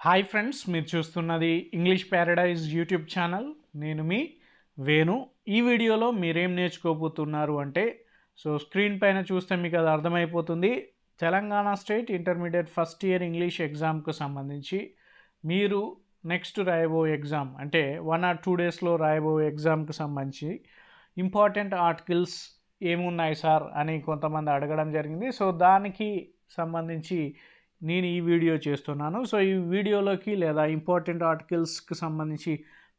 Hi friends, మీరు చూస్తున్నది English Paradise YouTube channel. నేను మీ వేణు. ఈ వీడియోలో మీరేం నేర్చుకోబోతున్నారు అంటే, స్క్రీన్ పైన చూస్తే మీకు అది అర్థమైపోతుంది. Telangana state intermediate first year English ఎగ్జామ్కు సంబంధించి మీరు నెక్స్ట్ రాయబోయే ఎగ్జామ్ అంటే 1 or 2 డేస్లో రాయబోయే ఎగ్జామ్కి సంబంధించి ఇంపార్టెంట్ ఆర్టికల్స్ ఏమున్నాయి సార్ అని కొంతమంది అడగడం జరిగింది. దానికి సంబంధించి నేను ఈ వీడియో చేస్తున్నాను. ఈ వీడియోలోకి లేదా ఇంపార్టెంట్ ఆర్టికల్స్కి సంబంధించి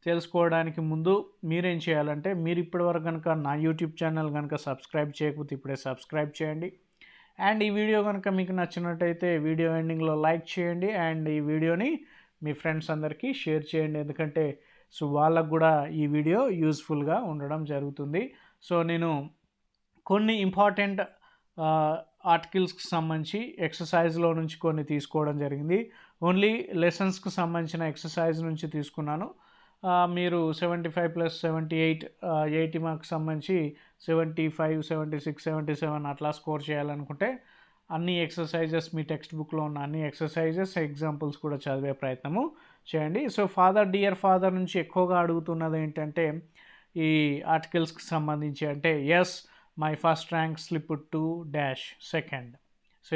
తెలుసుకోవడానికి ముందు మీరేం చేయాలంటే, మీరు ఇప్పటివరకు కనుక నా యూట్యూబ్ ఛానల్ కనుక సబ్స్క్రైబ్ చేయకపోతే ఇప్పుడే సబ్స్క్రైబ్ చేయండి. అండ్ ఈ వీడియో కనుక మీకు నచ్చినట్టయితే వీడియో ఎండింగ్లో లైక్ చేయండి. అండ్ ఈ వీడియోని మీ ఫ్రెండ్స్ అందరికీ షేర్ చేయండి, ఎందుకంటే వాళ్ళకు కూడా ఈ వీడియో యూస్ఫుల్గా ఉండడం జరుగుతుంది. నేను కొన్ని ఇంపార్టెంట్ ఆర్టికల్స్కి సంబంధించి ఎక్సర్సైజ్లో నుంచి కొన్ని తీసుకోవడం జరిగింది. ఓన్లీ లెసన్స్కి సంబంధించిన ఎక్సర్సైజ్ నుంచి తీసుకున్నాను. మీరు 75+78 80 మార్క్స్ సంబంధించి 75, 76, 77 అట్లా స్కోర్ చేయాలనుకుంటే అన్ని ఎక్సర్సైజెస్ మీ టెక్స్ట్ బుక్లో ఉన్న అన్ని ఎక్సర్సైజెస్ ఎగ్జాంపుల్స్ కూడా చదివే ప్రయత్నము చేయండి. ఫాదర్ డియర్ ఫాదర్ నుంచి ఎక్కువగా అడుగుతున్నది ఏంటంటే ఈ ఆర్టికల్స్కి సంబంధించి అంటే as my first rank slipped to dash second.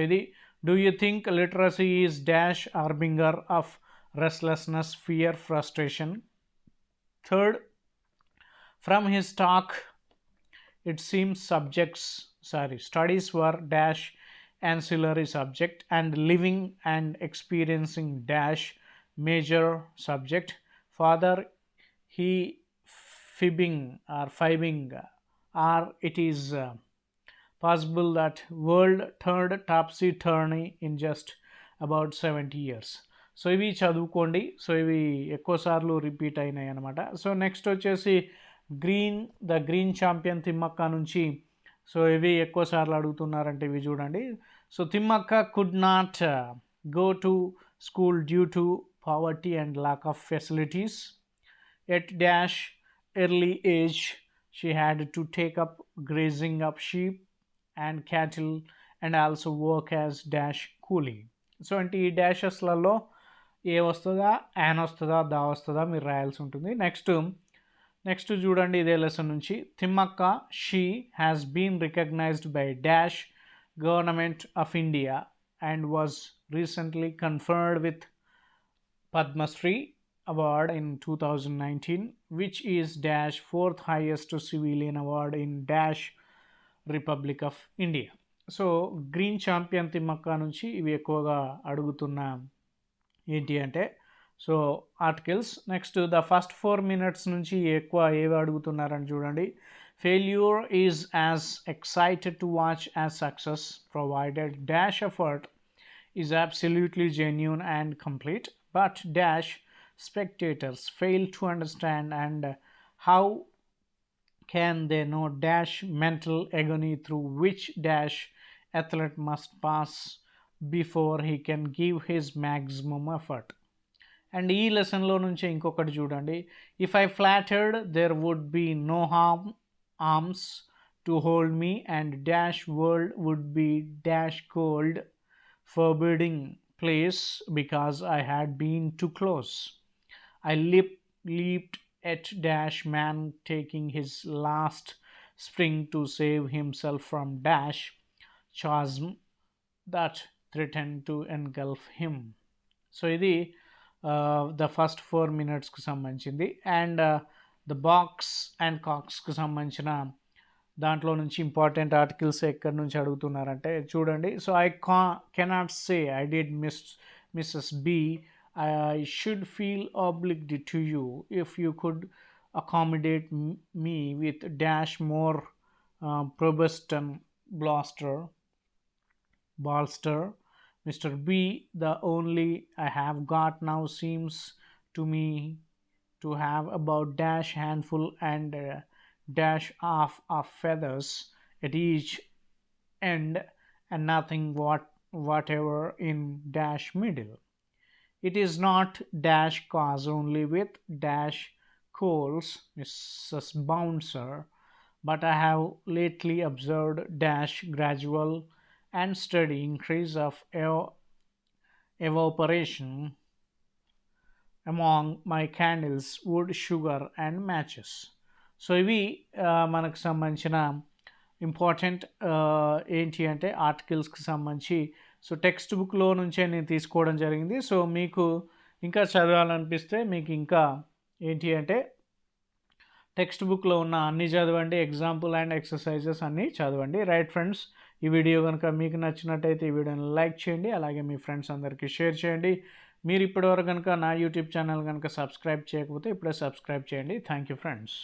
ఇది do you think literacy is dash harbinger of restlessness, fear, frustration. Third, from his talk it seems studies were dash ancillary subject and living and experiencing dash major subject. Father, he fibbing or it is possible that world turned topsy-turvy in just about 70 years. ఇవి చదువుకోండి. ఇవి ఎక్కువసార్లు repeat అయినాయి అనమాట. Next వచ్చేసి the green champion Thimmakka నుంచి ఇవి ఎక్కువసార్లు అడుగుతున్నారంటే ఇవి చూడండి. Thimmakka could not go to school due to poverty and lack of facilities. At dash early age she had to take up grazing of sheep and cattle and also work as dash coolie. అంటే ఈ డాషెస్లలో ఏ వస్తుందా, an వస్తుందా, దా వస్తుందా మీరు రాయాల్సి ఉంటుంది. Next చూడండి ఇదే లెసన్ నుంచి. Thimmakka she has been recognised by the government of India and was recently conferred with Padma Shri award in 2019, which is dash fourth highest civilian award in dash Republic of India. Green champion Thimmakka నుంచి ఇవి ఎక్కువగా అడుగుతున్న ఏంటి అంటే articles. Next the first 4 minutes నుంచి ఎక్కువ ఏవి అడుగుతున్నారని చూడండి. Failure is as excited to watch as success provided dash effort is absolutely genuine and complete but dash spectators fail to understand, and how can they know dash mental agony through which dash athlete must pass before he can give his maximum effort. And ఈ లెసన్లో నుంచి ఇంకొకటి చూడండి. If I flattered there would be no arms to hold me and dash world would be dash cold forbidding place because I had been too close. I leaped at dash man taking his last spring to save himself from dash chasm that threatened to engulf him. ఇది the first 4 minutesకి సంబంధించింది. And the box and కాక్స్కి సంబంధించిన దాంట్లో నుంచి important articles ఎక్కడి నుంచి అడుగుతున్నారంటే చూడండి. I cannot say I did Mrs B. I should feel obliged to you if you could accommodate me with dash more probuston bolster. Mr. B, the only I have got now seems to me to have about dash handful and dash off of feathers at each end and nothing whatever in dash middle. It is not dash cause only with dash coals, Mrs. Bouncer, but I have lately observed dash gradual and steady increase of evaporation among my candles wood sugar and matches. So ఇవి మనకు సంబంధించిన important ఏంటి అంటే ఆర్టికల్స్కి సంబంధించి so text బుక్లో నుంచే నేను తీసుకోవడం జరిగింది. సో మీకు ఇంకా చదవాలనిపిస్తే మీకు ఇంకా ఏంటి అంటే టెక్స్ట్ బుక్లో ఉన్న అన్నీ చదవండి, ఎగ్జాంపుల్ అండ్ ఎక్సర్సైజెస్ అన్నీ చదవండి. రైట్ ఫ్రెండ్స్, ఈ వీడియో కనుక మీకు నచ్చినట్టయితే ఈ వీడియోని లైక్ చేయండి, అలాగే మీ ఫ్రెండ్స్ అందరికీ షేర్ చేయండి. మీరు ఇప్పటివరకు కనుక నా యూట్యూబ్ ఛానల్ కనుక సబ్స్క్రైబ్ చేయకపోతే ఇప్పుడే సబ్స్క్రైబ్ చేయండి. Thank you friends.